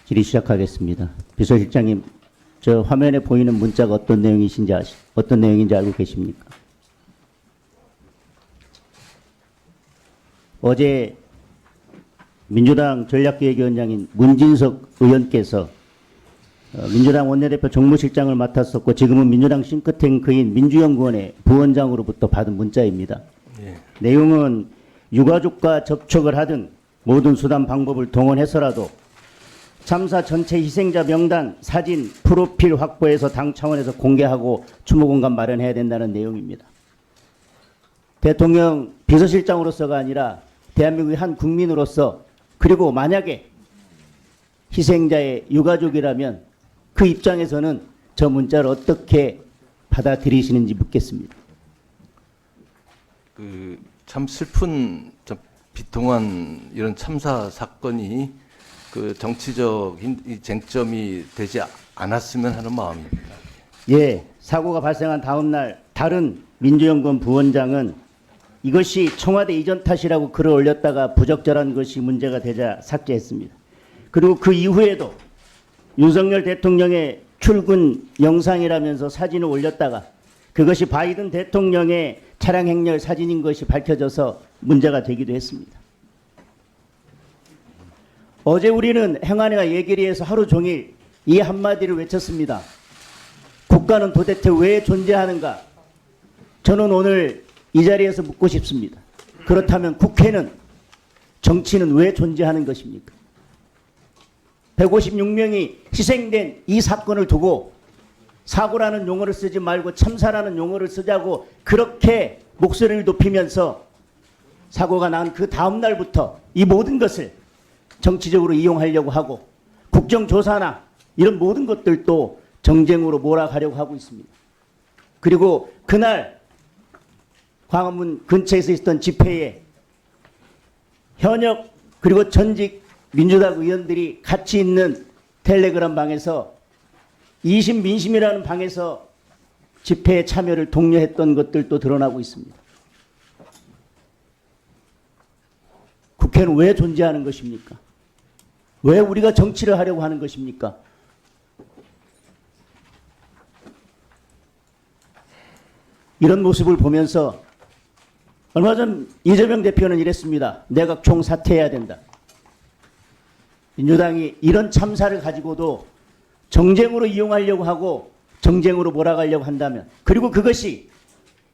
질의 시작하겠습니다. 비서실장님, 저 화면에 보이는 문자가 어떤 내용인지 알고 계십니까? 어제 민주당 전략기획위원장인 문진석 의원께서 민주당 원내대표 정무실장을 맡았었고 지금은 민주당 싱크탱크인 민주연구원의 부원장으로부터 받은 문자입니다. 예. 내용은 유가족과 접촉을 하든 모든 수단 방법을 동원해서라도 참사 전체 희생자 명단, 사진, 프로필 확보해서 당 차원에서 공개하고 추모 공간 마련해야 된다는 내용입니다. 대통령 비서실장으로서가 아니라 대한민국의 한 국민으로서, 그리고 만약에 희생자의 유가족이라면 그 입장에서는 저 문자를 어떻게 받아들이시는지 묻겠습니다. 참 슬픈 비통한 이런 참사 사건이 정치적인 쟁점이 되지 않았으면 하는 마음입니다. 예, 사고가 발생한 다음 날 다른 민주연구원 부원장은 이것이 청와대 이전 탓이라고 글을 올렸다가 부적절한 것이 문제가 되자 삭제했습니다. 그리고 그 이후에도 윤석열 대통령의 출근 영상이라면서 사진을 올렸다가 그것이 바이든 대통령의 차량 행렬 사진인 것이 밝혀져서 문제가 되기도 했습니다. 어제 우리는 행안위와 예결위에서 하루 종일 이 한마디를 외쳤습니다. 국가는 도대체 왜 존재하는가? 저는 오늘 이 자리에서 묻고 싶습니다. 그렇다면 국회는, 정치는 왜 존재하는 것입니까? 156명이 희생된 이 사건을 두고 사고라는 용어를 쓰지 말고 참사라는 용어를 쓰자고 그렇게 목소리를 높이면서 사고가 난 그 다음 날부터 이 모든 것을 정치적으로 이용하려고 하고 국정조사나 이런 모든 것들도 정쟁으로 몰아가려고 하고 있습니다. 그리고 그날 광화문 근처에서 있었던 집회에 현역 그리고 전직 민주당 의원들이 같이 있는 텔레그램 방에서 이심민심이라는 방에서 집회에 참여를 독려했던 것들도 드러나고 있습니다. 국회는 왜 존재하는 것입니까? 왜 우리가 정치를 하려고 하는 것입니까? 이런 모습을 보면서 얼마 전 이재명 대표는 이랬습니다. 내각 총사퇴해야 된다. 민주당이 이런 참사를 가지고도 정쟁으로 이용하려고 하고 정쟁으로 몰아가려고 한다면, 그리고 그것이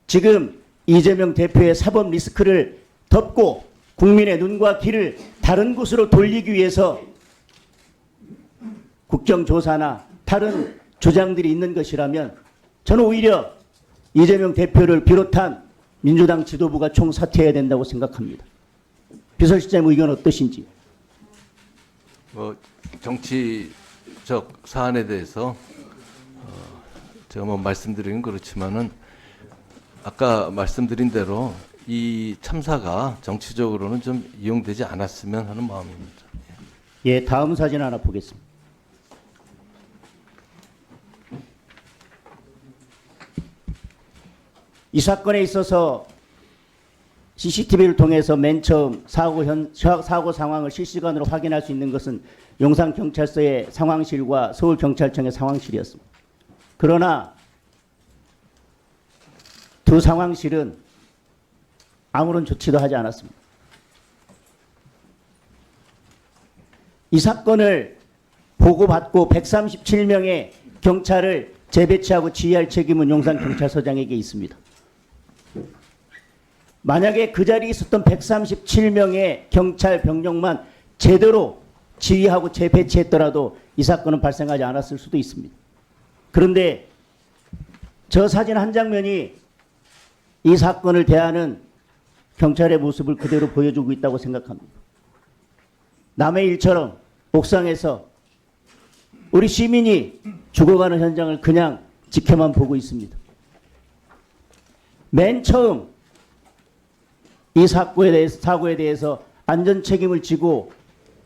지금 이재명 대표의 사법 리스크를 덮고 국민의 눈과 귀를 다른 곳으로 돌리기 위해서 국정조사나 다른 주장들이 있는 것이라면 저는 오히려 이재명 대표를 비롯한 민주당 지도부가 총사퇴해야 된다고 생각합니다. 비서실장님 의견 어떠신지? 정치적 사안에 대해서 제가 말씀드리긴 그렇지만은 아까 말씀드린 대로 이 참사가 정치적으로는 좀 이용되지 않았으면 하는 마음입니다. 예, 다음 사진 하나 보겠습니다. 이 사건에 있어서 CCTV를 통해서 맨 처음 사고 상황을 실시간으로 확인할 수 있는 것은 용산경찰서의 상황실과 서울경찰청의 상황실이었습니다. 그러나 두 상황실은 아무런 조치도 하지 않았습니다. 이 사건을 보고받고 137명의 경찰을 재배치하고 지휘할 책임은 용산경찰서장에게 있습니다. 만약에 그 자리에 있었던 137명의 경찰 병력만 제대로 지휘하고 재배치했더라도 이 사건은 발생하지 않았을 수도 있습니다. 그런데 저 사진 한 장면이 이 사건을 대하는 경찰의 모습을 그대로 보여주고 있다고 생각합니다. 남의 일처럼 옥상에서 우리 시민이 죽어가는 현장을 그냥 지켜만 보고 있습니다. 맨 처음 이 사고에 대해서 안전 책임을 지고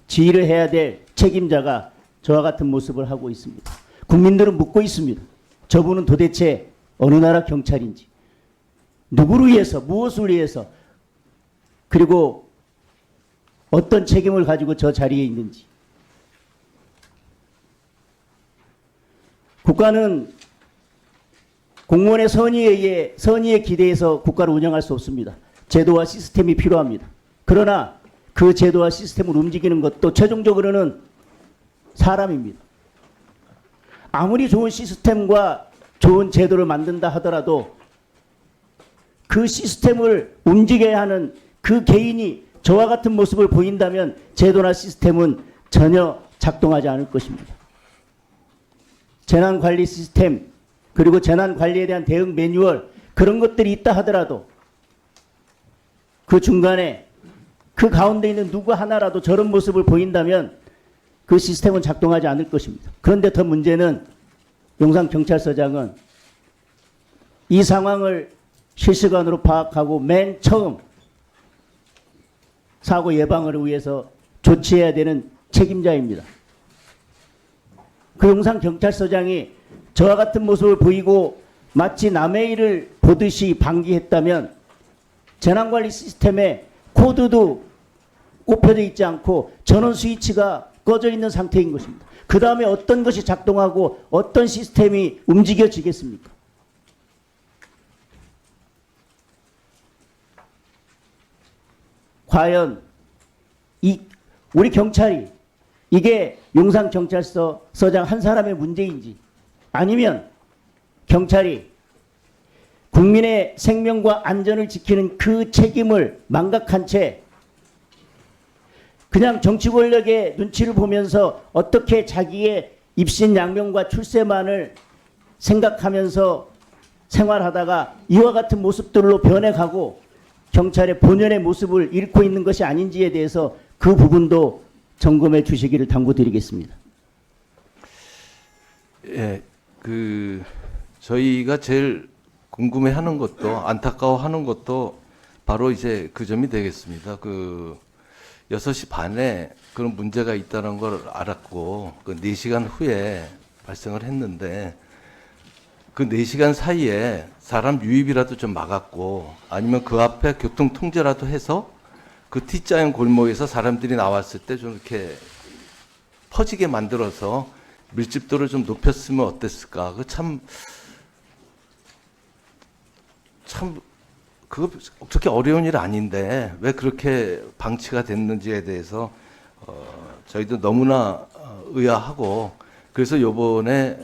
지휘를 해야 될 책임자가 저와 같은 모습을 하고 있습니다. 국민들은 묻고 있습니다. 저분은 도대체 어느 나라 경찰인지, 누구를 위해서, 무엇을 위해서, 그리고 어떤 책임을 가지고 저 자리에 있는지. 국가는 공무원의 선의에 기대해서 국가를 운영할 수 없습니다. 제도와 시스템이 필요합니다. 그러나 그 제도와 시스템을 움직이는 것도 최종적으로는 사람입니다. 아무리 좋은 시스템과 좋은 제도를 만든다 하더라도 그 시스템을 움직여야 하는 그 개인이 저와 같은 모습을 보인다면 제도나 시스템은 전혀 작동하지 않을 것입니다. 재난관리 시스템 그리고 재난관리에 대한 대응 매뉴얼 그런 것들이 있다 하더라도 그 중간에 그 가운데 있는 누구 하나라도 저런 모습을 보인다면 그 시스템은 작동하지 않을 것입니다. 그런데 더 문제는 용산경찰서장은 이 상황을 실시간으로 파악하고 맨 처음 사고 예방을 위해서 조치해야 되는 책임자입니다. 그 용산경찰서장이 저와 같은 모습을 보이고 마치 남의 일을 보듯이 방기했다면 재난관리 시스템에 코드도 꼽혀져 있지 않고 전원 스위치가 꺼져 있는 상태인 것입니다. 그 다음에 어떤 것이 작동하고 어떤 시스템이 움직여지겠습니까? 과연 우리 경찰이 이게 용산경찰서장 한 사람의 문제인지 아니면 경찰이 국민의 생명과 안전을 지키는 그 책임을 망각한 채 그냥 정치 권력의 눈치를 보면서 어떻게 자기의 입신양명과 출세만을 생각하면서 생활하다가 이와 같은 모습들로 변해가고 경찰의 본연의 모습을 잃고 있는 것이 아닌지에 대해서 그 부분도 점검해 주시기를 당부드리겠습니다. 예, 저희가 제일 궁금해하는 것도 안타까워하는 것도 바로 이제 그 점이 되겠습니다. 6시 반에 그런 문제가 있다는 걸 알았고 그 4시간 후에 발생을 했는데 그 4시간 사이에 사람 유입이라도 좀 막았고 아니면 그 앞에 교통 통제라도 해서 그 T자형 골목에서 사람들이 나왔을 때 좀 이렇게 퍼지게 만들어서 밀집도를 좀 높였으면 어땠을까? 그거 그렇게 어려운 일 아닌데 왜 그렇게 방치가 됐는지에 대해서 저희도 너무나 의아하고 그래서 요번에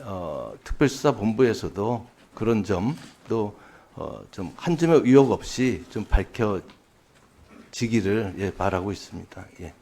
특별수사본부에서도 그런 점도 좀 한 점의 의혹 없이 좀 밝혀지기를 바라고 있습니다. 예.